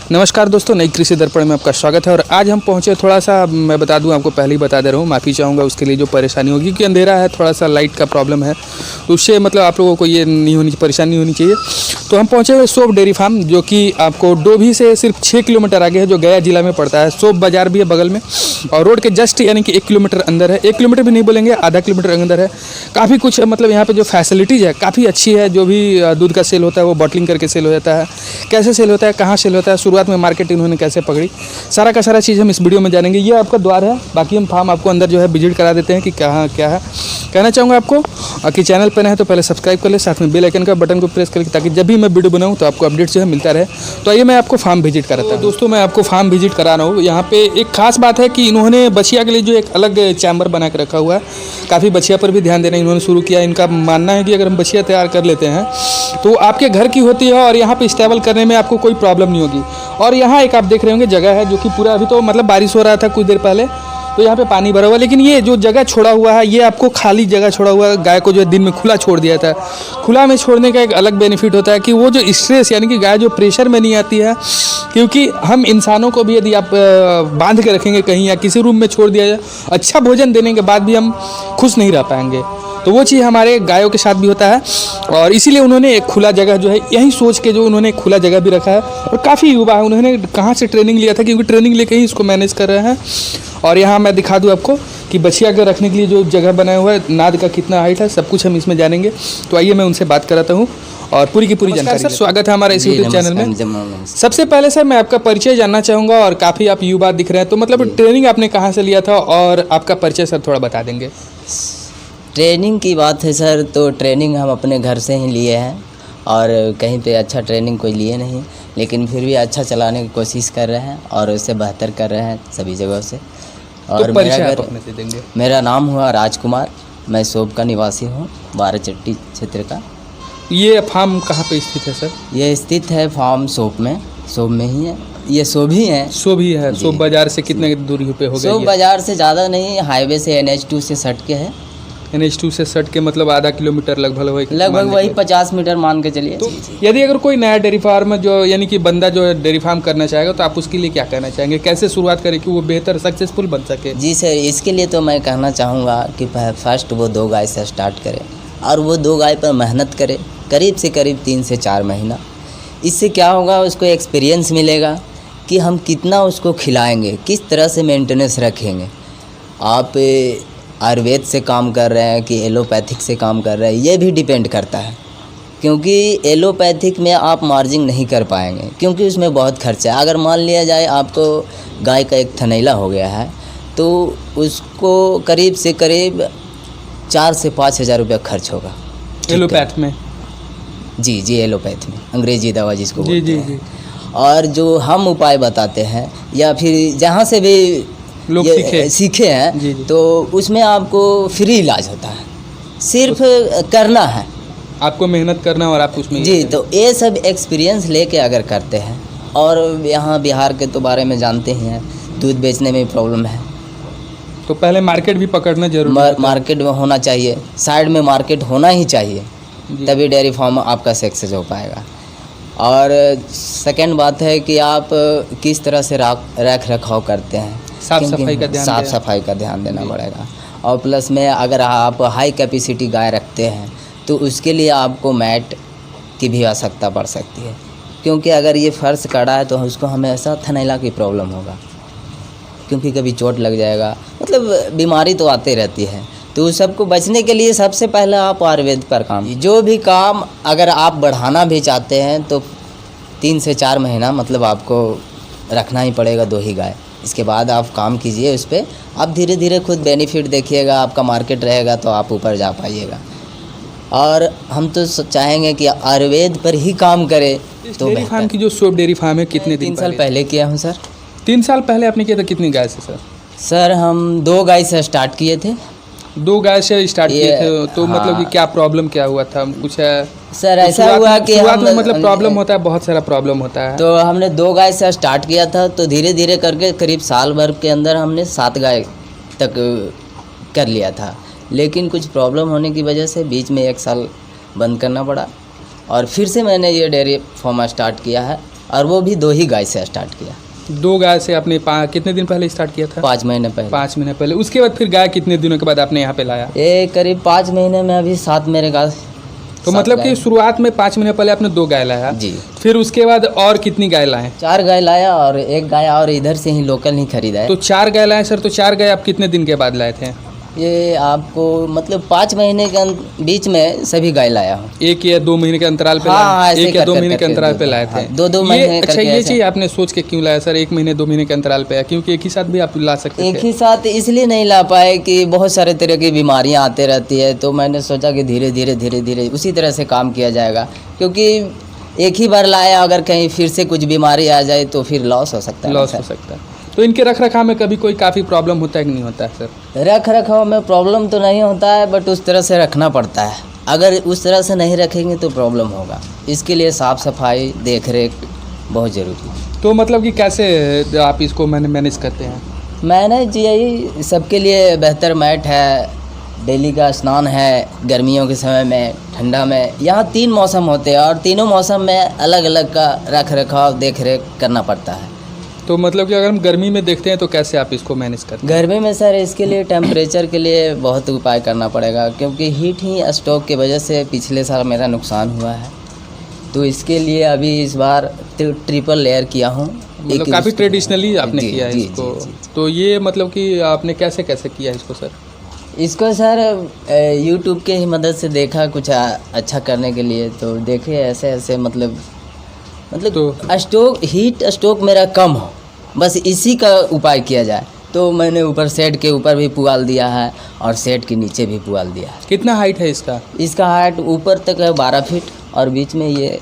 नमस्कार दोस्तों, नई कृषि दर्पण में आपका स्वागत है। और आज हम पहुंचे, थोड़ा सा मैं बता दूं, आपको पहले ही बता दे रहा हूं, माफ़ी चाहूँगा उसके लिए जो परेशानी होगी, क्योंकि अंधेरा है, थोड़ा सा लाइट का प्रॉब्लम है, उससे मतलब आप लोगों को ये नहीं होनी, परेशानी होनी चाहिए। तो हम पहुँचे हुए सोप डेयरी फार्म, जो कि आपको डोभी से सिर्फ 6 किलोमीटर आगे है, जो गया जिला में पड़ता है। सोप बाज़ार भी है बगल में, और रोड के जस्ट यानी कि 1 किलोमीटर अंदर है। 1 किलोमीटर भी नहीं बोलेंगे, आधा किलोमीटर अंदर है। काफ़ी कुछ मतलब यहाँ पे जो फैसिलिटीज़ है काफ़ी अच्छी है। जो भी दूध का सेल होता है वो बॉटलिंग करके सेल हो जाता है। कैसे सेल होता है, कहाँ सेल होता है, शुरुआत में मार्केट इन्होंने कैसे पकड़ी, सारा का सारा चीज़ हम इस वीडियो में जानेंगे। ये आपका द्वार है, बाकी हम फार्म आपको अंदर जो है विजिट करा देते हैं कि कहाँ क्या है। कहना चाहूँगा आपको कि चैनल पर नए हैं तो पहले सब्सक्राइब कर ले, साथ में बेल आइकन का बटन को प्रेस करें, ताकि जब भी मैं वीडियो बनाऊँ तो आपको अपडेट जो है मिलता रहे। तो आइए मैं आपको फार्म विजिट कराता हूँ। दोस्तों, मैं आपको फार्म विजिट करा रहा हूँ। यहाँ पे एक खास बात है कि इन्होंने बछिया के लिए जो एक अलग चैम्बर बना के रखा हुआ है। काफ़ी बछिया पर भी ध्यान देना इन्होंने शुरू किया। इनका मानना है कि अगर हम बछिया तैयार कर लेते हैं तो आपके घर की होती है और यहाँ पे स्टेबल करने में आपको कोई प्रॉब्लम नहीं होगी। और यहाँ एक आप देख रहे होंगे जगह है, जो कि पूरा अभी तो मतलब बारिश हो रहा था कुछ देर पहले, तो यहाँ पे पानी भरा हुआ है। लेकिन ये जो जगह छोड़ा हुआ है, ये आपको खाली जगह छोड़ा हुआ है। गाय को जो है दिन में खुला छोड़ दिया था। खुला में छोड़ने का एक अलग बेनिफिट होता है कि वो जो स्ट्रेस यानी कि गाय जो प्रेशर में नहीं आती है, क्योंकि हम इंसानों को भी यदि आप बांध के रखेंगे कहीं या किसी रूम में छोड़ दिया जाए, अच्छा भोजन देने के बाद भी हम खुश नहीं रह पाएंगे। तो वो चीज़ हमारे गायों के साथ भी होता है, और इसीलिए उन्होंने एक खुला जगह जो है, यही सोच के जो उन्होंने एक खुला जगह भी रखा है। और काफ़ी युवा है, उन्होंने कहाँ से ट्रेनिंग लिया था, क्योंकि ट्रेनिंग लेके ही इसको मैनेज कर रहे हैं। और यहाँ मैं दिखा दूँ आपको कि बछिया के रखने के लिए जो जगह बनाया हुआ है, नाद का कितना हाइट है, सब कुछ हम इसमें जानेंगे। तो आइए मैं उनसे बात कराता हूँ और पूरी की पूरी जानकारी। सर, स्वागत है हमारा इस यूट्यूब चैनल में। सबसे पहले सर मैं आपका परिचय जानना चाहूँगा, और काफ़ी आप युवा दिख रहे हैं, तो मतलब ट्रेनिंग आपने कहाँ से लिया था, और आपका परिचय सर थोड़ा बता देंगे। ट्रेनिंग की बात है सर, तो ट्रेनिंग हम अपने घर से ही लिए हैं, और कहीं पे अच्छा ट्रेनिंग कोई लिए नहीं, लेकिन फिर भी अच्छा चलाने की कोशिश कर रहे हैं और उससे बेहतर कर रहे हैं सभी जगह से। और तो मेरा नाम हुआ राजकुमार, मैं सोप का निवासी हूँ, बाराचट्टी क्षेत्र का। ये फार्म कहाँ पे स्थित है सर? ये स्थित है फार्म सोप में ही है। ये सोप ही है। सोप ही है। सोप बाज़ार से कितने दूरी पे हो गया? सोप बाज़ार से ज़्यादा नहीं, हाईवे से NH2 से सट के है। NH2 से सट के मतलब आधा किलोमीटर लगभग वही 50 मीटर मान के चलिए। तो यदि अगर कोई नया डेयरी फार्म जो यानी कि बंदा जो है डेयरी फार्म करना चाहेगा, तो आप उसके लिए क्या कहना चाहेंगे, कैसे शुरुआत करें कि वो बेहतर सक्सेसफुल बन सके? जी सर, इसके लिए तो मैं कहना चाहूँगा कि फर्स्ट वो 2 गाय से स्टार्ट करें, और वो 2 गाय पर मेहनत करें करीब से करीब 3 से 4 महीना। इससे क्या होगा, उसको एक्सपीरियंस मिलेगा कि हम कितना उसको खिलाएँगे, किस तरह से मेंटेनेंस रखेंगे। आप आयुर्वेद से काम कर रहे हैं कि एलोपैथिक से काम कर रहे हैं, ये भी डिपेंड करता है, क्योंकि एलोपैथिक में आप मार्जिन नहीं कर पाएंगे, क्योंकि उसमें बहुत खर्चा है। अगर मान लिया जाए आपको गाय का एक थनैला हो गया है, तो उसको करीब से करीब 4 से 5 हज़ार रुपया खर्च होगा एलोपैथ में। जी एलोपैथ में, अंग्रेजी दवा जिसको बोलते हैं। जी। और जो हम उपाय बताते हैं या फिर जहाँ से भी लोग सीखे हैं, जी। तो उसमें आपको फ्री इलाज होता है, सिर्फ करना है, आपको मेहनत करना और आप उसमें जी। तो ये सब एक्सपीरियंस लेके अगर करते हैं, और यहाँ बिहार के तो बारे में जानते ही हैं, दूध बेचने में प्रॉब्लम है, तो पहले मार्केट भी पकड़ना जरूरी है। मार्केट में होना चाहिए, साइड में मार्केट होना ही चाहिए, तभी डेयरी फार्म आपका सक्सेस हो पाएगा। और सेकंड बात है कि आप किस तरह से रख रखाव करते हैं, साफ़ सफाई का ध्यान देना पड़ेगा। और प्लस में अगर आप हाई कैपेसिटी गाय रखते हैं, तो उसके लिए आपको मैट की भी आवश्यकता पड़ सकती है, क्योंकि अगर ये फर्श कड़ा है तो उसको हमेशा थनैला की प्रॉब्लम होगा, क्योंकि कभी चोट लग जाएगा, मतलब बीमारी तो आती रहती है। तो उस सबको बचने के लिए सबसे पहले आप आयुर्वेद पर काम, जो भी काम अगर आप बढ़ाना भी चाहते हैं, तो 3 से 4 महीना मतलब आपको रखना ही पड़ेगा 2 ही गाय। इसके बाद आप काम कीजिए उस पर, आप धीरे धीरे खुद बेनिफिट देखिएगा, आपका मार्केट रहेगा तो आप ऊपर जा पाइएगा। और हम तो चाहेंगे कि आयुर्वेद पर ही काम करें। तो डेयरी फार्म की जो सोप डेयरी फार्म है, कितने 3 साल पहले किया हूँ सर। 3 साल पहले आपने किया था? कितनी गाय से सर? सर हम 2 गाय से स्टार्ट किए थे। 2 गाय से स्टार्ट किए थे, तो हाँ। मतलब कि क्या प्रॉब्लम क्या हुआ था, कुछ है सर? ऐसा हुआ कि शुरुआत में मतलब प्रॉब्लम होता है, बहुत सारा प्रॉब्लम होता है। तो हमने 2 गाय से स्टार्ट किया था, तो धीरे धीरे करके करीब साल भर के अंदर हमने 7 गाय तक कर लिया था। लेकिन कुछ प्रॉब्लम होने की वजह से बीच में 1 साल बंद करना पड़ा, और फिर से मैंने ये डेयरी फार्म स्टार्ट किया है। और वो भी 2 ही गाय से स्टार्ट किया। 2 गाय से आपने कितने दिन पहले स्टार्ट किया था? 5 महीने पहले। 5 महीने पहले। उसके बाद फिर गाय कितने दिनों के बाद आपने यहाँ पे लाया? ये करीब 5 महीने में अभी 7 मेरे गाय। तो मतलब कि शुरुआत में 5 महीने पहले आपने 2 गाय लाया जी। फिर उसके बाद और कितनी गाय लाए? 4 गाय लाया और 1 गाय और इधर से ही लोकल ही खरीदा है। तो 4 गाय लाए सर। तो 4 गाय आप कितने दिन के बाद लाए थे? ये आपको मतलब 5 महीने के बीच में सभी गाय लाया हूँ। 1 या 2 महीने के अंतराल पे हाँ, लाए? ऐसे 1 या 2 कर महीने के करके अंतराल पे लाए थे? हाँ, 2-2 महीने अच्छा, करके ये ऐसे। चीज़ आपने सोच के क्यों लाया सर 1 महीने 2 महीने के अंतराल पे है? क्योंकि एक ही साथ भी आप ला सकते एक थे। ही साथ इसलिए नहीं ला पाए कि बहुत सारे तरह की बीमारियां आते रहती है, तो मैंने सोचा कि धीरे धीरे उसी तरह से काम किया जाएगा, क्योंकि एक ही बार लाया अगर कहीं फिर से कुछ बीमारी आ जाए तो फिर लॉस हो सकता है। लॉस हो सकता है। तो इनके रख रखाव में कभी कोई काफ़ी प्रॉब्लम होता है कि नहीं होता है सर? रख रखाव में प्रॉब्लम तो नहीं होता है, बट उस तरह से रखना पड़ता है। अगर उस तरह से नहीं रखेंगे तो प्रॉब्लम होगा। इसके लिए साफ़ सफाई देख रेख बहुत ज़रूरी है। तो मतलब कि कैसे आप इसको मैनेज करते हैं? मैनेज यही सबके लिए बेहतर मैट है, डेली का स्नान है, गर्मियों के समय में, ठंडा में। यहाँ 3 मौसम होते हैं और तीनों मौसम में अलग अलग का रख रखाव देख रेख करना पड़ता है। तो मतलब कि अगर हम गर्मी में देखते हैं तो कैसे आप इसको मैनेज करते हैं? गर्मी में सर इसके लिए टेम्परेचर के लिए बहुत उपाय करना पड़ेगा, क्योंकि हीट ही स्टोव की वजह से पिछले साल मेरा नुकसान हुआ है। तो इसके लिए अभी इस बार ट्रिपल लेयर किया हूँ। मतलब काफ़ी ट्रेडिशनली आपने किया है जी, इसको। जी। तो ये मतलब कि आपने कैसे कैसे किया इसको सर? इसको सर यूट्यूब के ही मदद से देखा कुछ अच्छा करने के लिए, तो देखे ऐसे ऐसे मतलब तो स्टोव हीट स्टोव मेरा कम हो, बस इसी का उपाय किया जाए। तो मैंने ऊपर सेट के ऊपर भी पुआल दिया है और सेट के नीचे भी पुआल दिया है। कितना हाइट है इसका? इसका हाइट ऊपर तक है 12 फीट और बीच में ये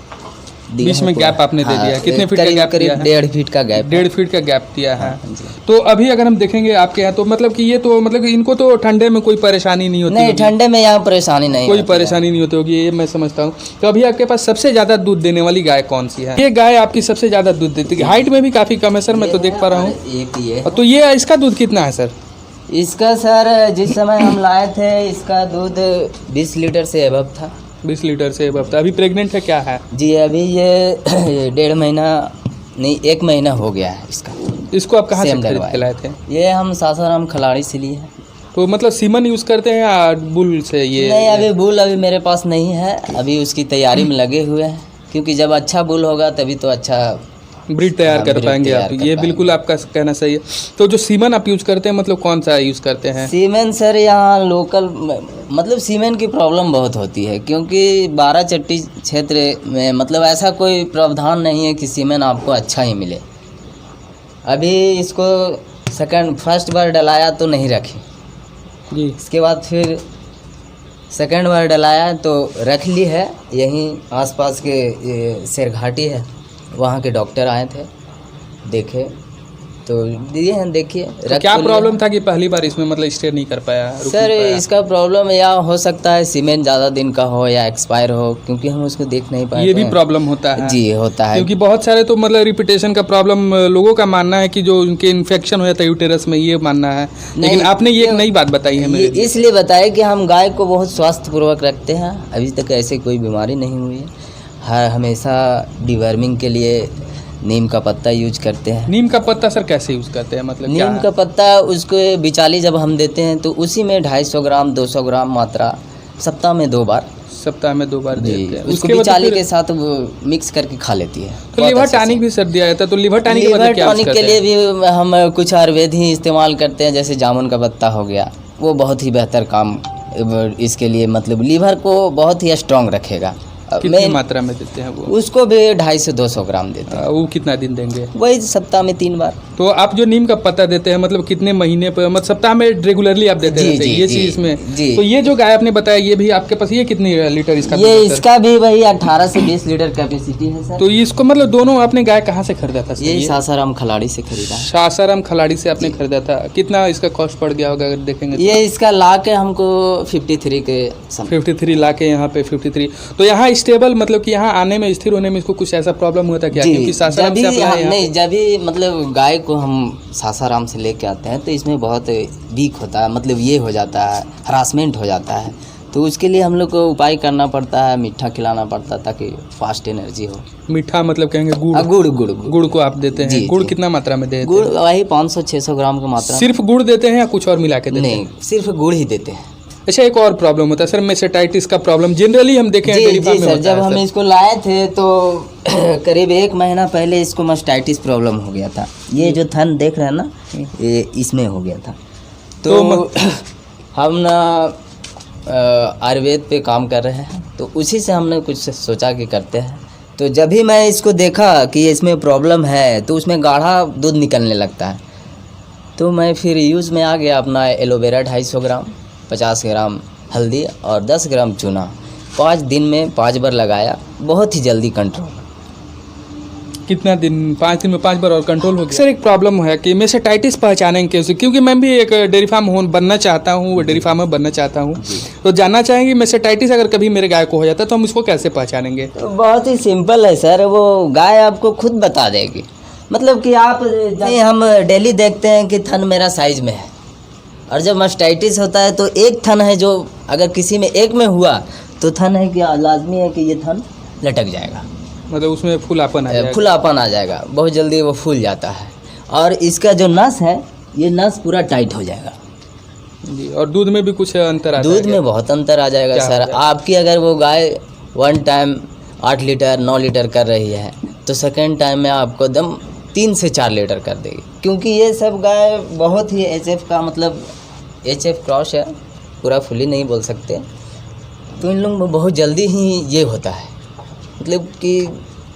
बीच में गैप आपने दे दिया है। कितने फीट का गैप दिया है? 1.5 फीट का गैप। 1.5 फीट का गैप दिया है। जी। तो अभी अगर हम देखेंगे आपके यहाँ तो मतलब कि ये तो मतलब कि इनको तो ठंडे में कोई परेशानी नहीं होती नहीं, होगी? ठंडे में यहाँ परेशानी नहीं कोई होती है। परेशानी नहीं होती होगी, ये मैं समझता हूँ। तो अभी आपके पास सबसे ज़्यादा दूध देने वाली गाय कौन सी है? ये गाय आपकी सबसे ज़्यादा दूध देती है। हाइट में भी काफ़ी कम है सर, मैं तो देख पा रहा हूँ। एक ये तो ये इसका दूध कितना है सर? इसका सर जिस समय हम लाए थे इसका दूध 20 लीटर से एबव था। 20 लीटर से अब अभी प्रेग्नेंट है क्या है? जी अभी ये 1.5 महीना नहीं 1 महीना हो गया है इसका। इसको आप कहाँ से सेम खरीद डलवाए। के लाए थे? ये हम सासाराम खिलाड़ी से लिए हैं। तो मतलब सीमन यूज़ करते हैं या बुल से? ये नहीं, अभी बुल अभी मेरे पास नहीं है, अभी उसकी तैयारी में लगे हुए हैं, क्योंकि जब अच्छा बुल होगा तभी तो अच्छा ब्रीड तैयार कर ब्रीड पाएंगे तैयार आप। कर ये पाएंगे। बिल्कुल आपका कहना सही है। तो जो सीमन आप यूज़ करते हैं मतलब कौन सा यूज़ करते हैं? सीमेंट सर यहाँ लोकल मतलब सीमेंट की प्रॉब्लम बहुत होती है, क्योंकि 12 चट्टी क्षेत्र में मतलब ऐसा कोई प्रावधान नहीं है कि सीमेंट आपको अच्छा ही मिले। अभी इसको फर्स्ट बार डलाया तो नहीं रखी, जी। इसके बाद फिर सेकंड बार डलाया तो रख ली है। यहीं आसपास के ये शेरघाटी है, वहाँ के डॉक्टर आए थे, देखे तो दिए हैं। देखिए तो क्या प्रॉब्लम था कि पहली बार इसमें मतलब स्टे नहीं कर पाया, रुक सर नहीं पाया? इसका प्रॉब्लम या हो सकता है सीमेंट ज़्यादा दिन का हो या एक्सपायर हो, क्योंकि हम उसको देख नहीं पाए। ये भी प्रॉब्लम होता है जी होता है, क्योंकि बहुत सारे तो मतलब रिपीटेशन का प्रॉब्लम लोगों का मानना है कि जो उनके इन्फेक्शन हो जाता है यूटेरस में, ये मानना है। लेकिन आपने ये एक नई बात बताई है मेरे लिए। इसलिए बताया कि हम गाय को बहुत स्वास्थ्यपूर्वक रखते हैं, अभी तक ऐसे कोई बीमारी नहीं हुई है। हर हमेशा डिवर्मिंग के लिए नीम का पत्ता यूज करते हैं। नीम का पत्ता सर कैसे यूज़ करते हैं मतलब क्या नीम है? का पत्ता उसको बिचाली जब हम देते हैं तो उसी में 250 ग्राम 200 ग्राम मात्रा सप्ताह में 2 बार सप्ताह में 2 बार देते हैं। उसको उसके बाद बिचाली फिर- के साथ वो मिक्स करके खा लेती है। तो बहुत लिवर अच्छे से। टॉनिक भी सर दिया जाता है। तो लिवर टॉनिक के लीवर मतलब क्या यूज़ टॉनिक के करते लिए हैं? भी हम कुछ आयुर्वेद ही इस्तेमाल करते हैं, जैसे जामुन का पत्ता हो गया, वो बहुत ही बेहतर काम इसके लिए मतलब लीवर को बहुत ही स्ट्रांग रखेगा। कितनी मात्रा में देते हैं वो? उसको भी 250 से 200 ग्राम देते हैं, वो कितना दिन देंगे? वही सप्ताह में 3 बार। तो आप जो नीम का पत्ता देते हैं मतलब कितने महीने पर, मतलब सप्ताह में रेगुलरली आप देते जी, रहते हैं जी, ये जी, चीज़ इसमें? जी। तो ये जो गाय आपने बताया ये भी आपके पास, ये कितनी लीटर इसका ये दूध है सर? इसका भी वही 18 से 20 लीटर कैपेसिटी है सर। तो इसको मतलब दोनों आपने गाय कहाँ से खरीदा था सर? यही ये सासाराम खिलाड़ी से खरीदा है। सासाराम खिलाड़ी से आपने खरीदा था। कितना इसका कॉस्ट पड़ गया होगा अगर देखेंगे? ये इसका ला के हमको 53 के समथिंग। 53 ला के यहाँ पे 53। तो यहाँ स्टेबल मतलब कि यहाँ आने में, स्थिर होने में इसको कुछ ऐसा प्रॉब्लम हुआ था क्या? क्योंकि सासाराम से आप लाए यहाँ नहीं, जब भी मतलब गाय को हम सासाराम से लेके आते हैं तो इसमें बहुत वीक होता है, मतलब ये हो जाता है, हरासमेंट हो जाता है। तो उसके लिए हम लोग को उपाय करना पड़ता है, मीठा खिलाना पड़ता है ताकि फास्ट एनर्जी हो। मीठा मतलब कहेंगे गुड़? गुड़ गुड़ गुड़ गुड़ को आप देते हैं? जी, गुड़ जी। कितना मात्रा में देते गुड़ हैं? वही 500-600 ग्राम की मात्रा। सिर्फ गुड़ देते हैं या कुछ और मिला के देते हैं? नहीं, सिर्फ गुड़ ही देते हैं। अच्छा, एक और प्रॉब्लम होता है सर, मेसेटाइटिस का प्रॉब्लम जनरली हम देखें जी डेयरी जी फार्म में सर, होता जब है हम सर। इसको लाए थे तो करीब 1 महीना पहले इसको मास्टाइटिस प्रॉब्लम हो गया था। ये जो थन देख रहे हैं ना, ये इसमें हो गया था। तो हम ना आयुर्वेद पे काम कर रहे हैं, तो उसी से हमने कुछ सोचा कि करते हैं। तो जब भी मैं इसको देखा कि इसमें प्रॉब्लम है तो उसमें गाढ़ा दूध निकलने लगता है, तो मैं फिर यूज़ में आ गया अपना एलोवेरा 250 ग्राम, 50 ग्राम हल्दी और 10 ग्राम चूना। 5 दिन में 5 बार लगाया, बहुत ही जल्दी कंट्रोल। कितना दिन? 5 दिन में 5 बार और कंट्रोल हो गया? सर एक प्रॉब्लम है कि मेसेटाइटिस पहचानेंगे कैसे, क्योंकि मैं भी एक डेयरी फार्म बनना चाहता हूँ, डेयरी फार्मर बनना चाहता हूँ, तो जानना चाहेंगे मेसेटाइटिस अगर कभी मेरे गाय को हो जाता है तो हम इसको कैसे पहचानेंगे? तो बहुत ही सिंपल है सर, वो गाय आपको खुद बता देगी। मतलब कि आप हम डेली देखते हैं कि थन मेरा साइज में है, और जब मास्टाइटिस होता है तो एक थन है जो अगर किसी में एक में हुआ तो थन है कि लाजमी है कि ये थन लटक जाएगा, मतलब उसमें फूलापन आ जाएगा? फुलापन आ जाएगा, बहुत जल्दी वो फूल जाता है। और इसका जो नस है, ये नस पूरा टाइट हो जाएगा जी। और दूध में भी कुछ अंतर आता है? दूध में बहुत अंतर आ जाएगा क्या सर। हो जाएगा? आपकी अगर वो गाय 1 टाइम 8 लीटर 9 लीटर कर रही है तो सेकेंड टाइम में आपको दम 3 से 4 लीटर कर देगी, क्योंकि ये सब गाय बहुत ही HF का मतलब HF क्रॉस है, पूरा फुली नहीं बोल सकते। तो इन लोगों में बहुत जल्दी ही ये होता है, मतलब कि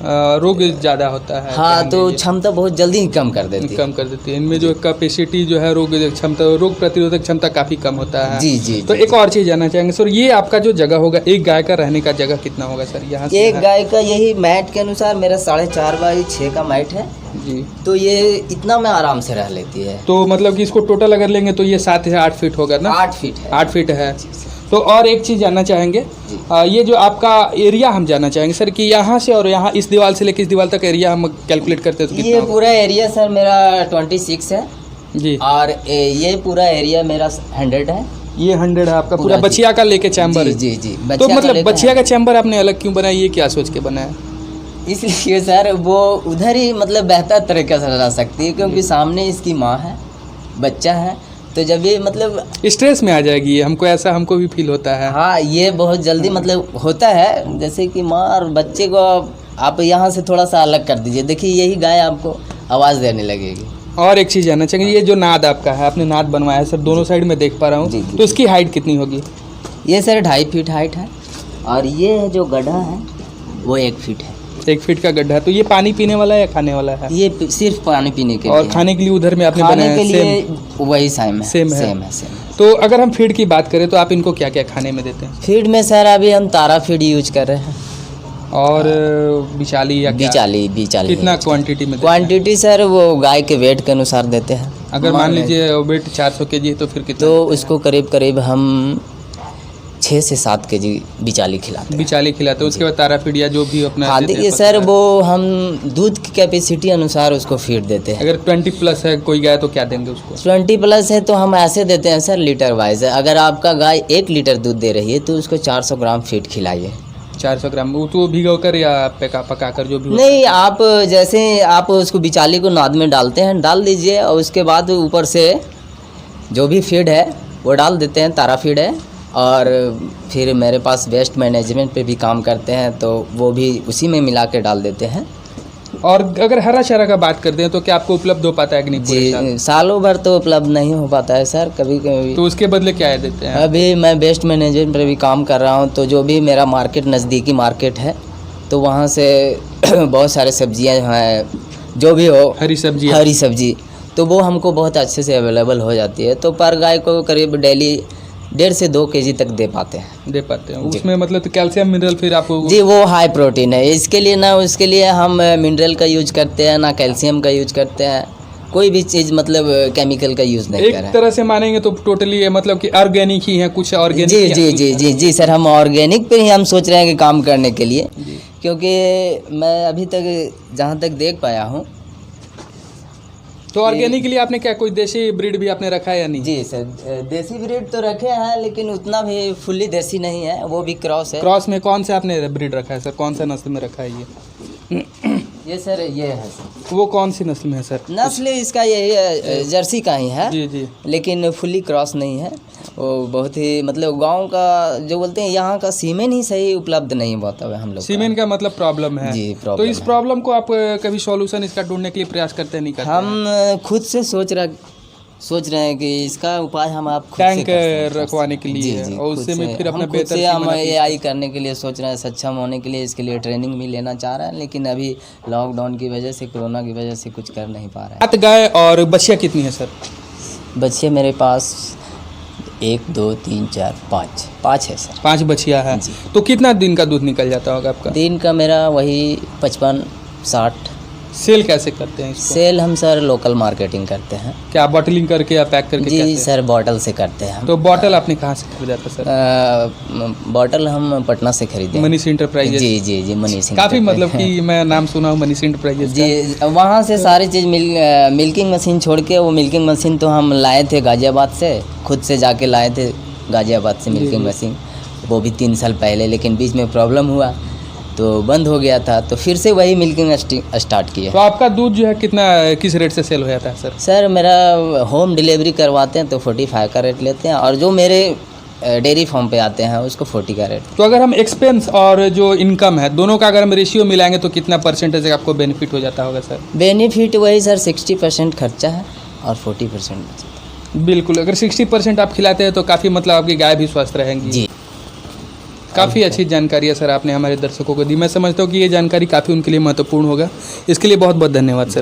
रोग ज़्यादा होता है? हाँ, तो क्षमता बहुत जल्दी ही कम कर देती है। कम कर देती है। इनमें जो कैपेसिटी जो है, रोग क्षमता, रोग प्रतिरोधक क्षमता काफ़ी कम होता है। जी जी। तो एक और चीज़ जानना चाहेंगे सर, ये आपका जो जगह होगा, एक गाय का रहने का जगह कितना होगा सर यहाँ से? एक गाय का यही मैट के अनुसार मेरा 4.5 बाई 6 का मैट है जी। तो ये इतना में आराम से रह लेती है। तो मतलब कि इसको टोटल अगर लेंगे तो ये 7 से 8 फीट होगा ना? 8 फीट है। 8 फीट है। तो और एक चीज़ जानना चाहेंगे, ये जो आपका एरिया हम जानना चाहेंगे सर, कि यहाँ से और यहाँ इस दीवार से लेकर इस दीवार तक एरिया हम कैलकुलेट करते हैं तो कितना ये होगा? पूरा एरिया सर मेरा 26 है जी। और ये पूरा एरिया मेरा 100 है। ये 100 है आपका पूरा पूरा, बछिया का लेके चैम्बर? जी जी जी। तो मतलब बछिया का चैम्बर आपने अलग क्यों बनाया, ये क्या सोच के बनाया? इसलिए सर वो उधर ही मतलब बेहतर तरीके से रह सकती है, क्योंकि सामने इसकी माँ है, बच्चा है, तो जब ये मतलब स्ट्रेस में आ जाएगी ये, हमको भी फील होता है। हाँ, ये बहुत जल्दी मतलब होता है, जैसे कि माँ और बच्चे को आप यहाँ से थोड़ा सा अलग कर दीजिए, देखिए यही गाय आपको आवाज़ देने लगेगी। और एक चीज़ जानना चाहेंगे, ये जो नाद आपका है, आपने नाद बनवाया है सर, दोनों साइड में देख पा रहा जी, हूँ, जी। तो इसकी हाइट कितनी होगी? ये सर 2.5 फीट हाइट है, और ये जो गड्ढा है वो 1 फीट है। 1 फीट का गड्ढा है। तो ये पानी पीने वाला है या खाने वाला है? ये सिर्फ पानी पीने के और लिए। खाने के लिए उधर में आपने खाने बनाया के है? लिए वही सेम है। सेम है। सेम है। तो अगर हम फीड की बात करें तो आप इनको क्या क्या खाने में देते हैं? फीड में सर अभी हम तारा फीड यूज कर रहे हैं, और बिचाली या क्या? बिचाली कितना क्वांटिटी में देते हैं? क्वांटिटी सर वो गाय के वेट के अनुसार देते हैं। अगर मान लीजिए वेट 400 kg है तो फिर कितना? तो उसको करीब करीब हम 6 से 7 kg बिचाली खिलाते हैं। बिचाली खिलाते हैं, उसके बाद तारा फीड या जो भी अपना हाँ देते हैं देखिए सर, वो हम दूध की कैपेसिटी अनुसार उसको फीड देते हैं। अगर 20 प्लस है कोई गाय तो क्या देंगे उसको? 20 प्लस है तो हम ऐसे देते हैं सर, लीटर वाइज। अगर आपका गाय 1 लीटर दूध दे रही है तो उसको 400 ग्राम फीड खिलाइए। 400 ग्राम वो तो भिगो कर या पका कर जो भी होता नहीं, आप जैसे आप उसको बिचाली को नाद में डालते हैं, डाल दीजिए, और उसके बाद ऊपर से जो भी फीड है वो डाल देते हैं, तारा फीड है। और फिर मेरे पास वेस्ट मैनेजमेंट पे भी काम करते हैं, तो वो भी उसी में मिला के डाल देते हैं। और अगर हरा चारा का बात करते हैं तो क्या आपको उपलब्ध हो पाता है कि नहीं पूरे साल? जी, सालों भर तो उपलब्ध नहीं हो पाता है सर, कभी कभी। तो उसके बदले क्या देते हैं? अभी मैं बेस्ट मैनेजमेंट पर भी काम कर रहा हूँ, तो जो भी मेरा मार्केट नज़दीकी मार्केट है तो वहाँ से बहुत सारे सब्जियाँ हैं, जो भी हो हरी सब्जी? हरी सब्जी, तो वो हमको बहुत अच्छे से अवेलेबल हो जाती है। तो पर गाय को करीब डेली 1.5 से 2 kg तक दे पाते हैं। उसमें मतलब तो कैल्शियम मिनरल फिर आपको? जी, वो हाई प्रोटीन है। इसके लिए ना उसके लिए हम मिनरल का यूज करते हैं, ना कैल्शियम का यूज करते हैं, कोई भी चीज़ मतलब केमिकल का यूज़ नहीं कर रहे एक हैं। तरह से मानेंगे तो टोटली मतलब कि ऑर्गेनिक ही है, कुछ ऑर्गेनिक? जी जी जी जी जी सर, हम ऑर्गेनिक पे ही हम सोच रहे हैं कि काम करने के लिए, क्योंकि मैं अभी तक जहाँ तक देख पाया हूँ तो ऑर्गेनिक के लिए आपने क्या कोई देसी ब्रीड भी आपने रखा है या नहीं? जी सर, देसी ब्रीड तो रखे हैं लेकिन उतना भी फुल्ली देसी नहीं है, वो भी क्रॉस है। क्रॉस में कौन से आपने ब्रीड रखा है सर? कौन सा नस्ल में रखा है ये? ये सर ये है सर, वो कौन सी नस्ल में है सर? नस्ल इसका यही है, जर्सी का ही है। जी जी। लेकिन फुल्ली क्रॉस नहीं है। वो बहुत ही मतलब गांव का जो बोलते हैं, यहाँ का सीमेन ही सही उपलब्ध नहीं होता है हम लोग। सीमेन का मतलब प्रॉब्लम है। जी, तो प्रॉब्लम इस है। प्रॉब्लम को आप कभी सॉल्यूशन इसका ढूंढने के लिए प्रयास करते हैं नहीं करते? हम खुद से सोच रहे हैं कि इसका उपाय हम आप खुद से टैंक कर सकते हैं। रखवाने के लिए जी है, जी, और खुद उससे में से। फिर अपना हम खुद बेहतर से हम सीमेन अपनी- AI करने के लिए सोच रहे हैं, सक्षम होने के लिए इसके लिए ट्रेनिंग भी लेना चाह रहे हैं, लेकिन अभी लॉकडाउन की वजह से, कोरोना की वजह से कुछ कर नहीं पा रहे हैं। 7 गाय और बछिया कितनी है सर? बच्चे मेरे पास 1 2 3 4 5 है सर। 5 बछिया है। जी। तो कितना दिन का दूध निकल जाता होगा आपका? दिन का मेरा वही 55-60। सेल कैसे करते हैं इसको? सेल हम सर लोकल मार्केटिंग करते हैं। क्या बॉटलिंग करके या पैक करके जी करते हैं? सर, बॉटल से करते हैं हम। तो बॉटल आपने कहाँ से खरीदा था सर? बॉटल हम पटना से खरीदे हैं। मनीष इंटरप्राइजेज। जी जी जी, मनीष सिंह काफ़ी टेक। मतलब कि मैं नाम सुना हूँ मनीष इंटरप्राइजेज का। जी, वहाँ से सारी चीज़ मिल्किंग मशीन छोड़ के, वो मिल्किंग मशीन तो हम लाए थे गाज़ियाबाद से, खुद से जाके लाए थे गाज़ियाबाद से मिल्किंग मशीन, वो भी 3 साल पहले। लेकिन बीच में प्रॉब्लम हुआ तो बंद हो गया था, तो फिर से वही मिल्किंग स्टार्ट किया। तो आपका दूध जो है कितना किस रेट से सेल हो जाता है सर? सर मेरा होम डिलीवरी करवाते हैं तो 45 का रेट लेते हैं, और जो मेरे डेयरी फार्म पे आते हैं उसको 40 का रेट। तो अगर हम एक्सपेंस और जो इनकम है दोनों का अगर हम रेशियो मिलाएंगे तो कितना परसेंटेज आपको बेनिफिट हो जाता होगा सर? बेनिफिट वही सर 60% खर्चा है और 40% बचत। बिल्कुल, अगर 60% आप खिलाते हैं तो काफ़ी मतलब आपकी गाय भी स्वस्थ रहेंगी। जी, काफ़ी अच्छी जानकारी है सर आपने हमारे दर्शकों को दी। मैं समझता हूँ कि ये जानकारी काफ़ी उनके लिए महत्वपूर्ण होगा। इसके लिए बहुत बहुत धन्यवाद सर।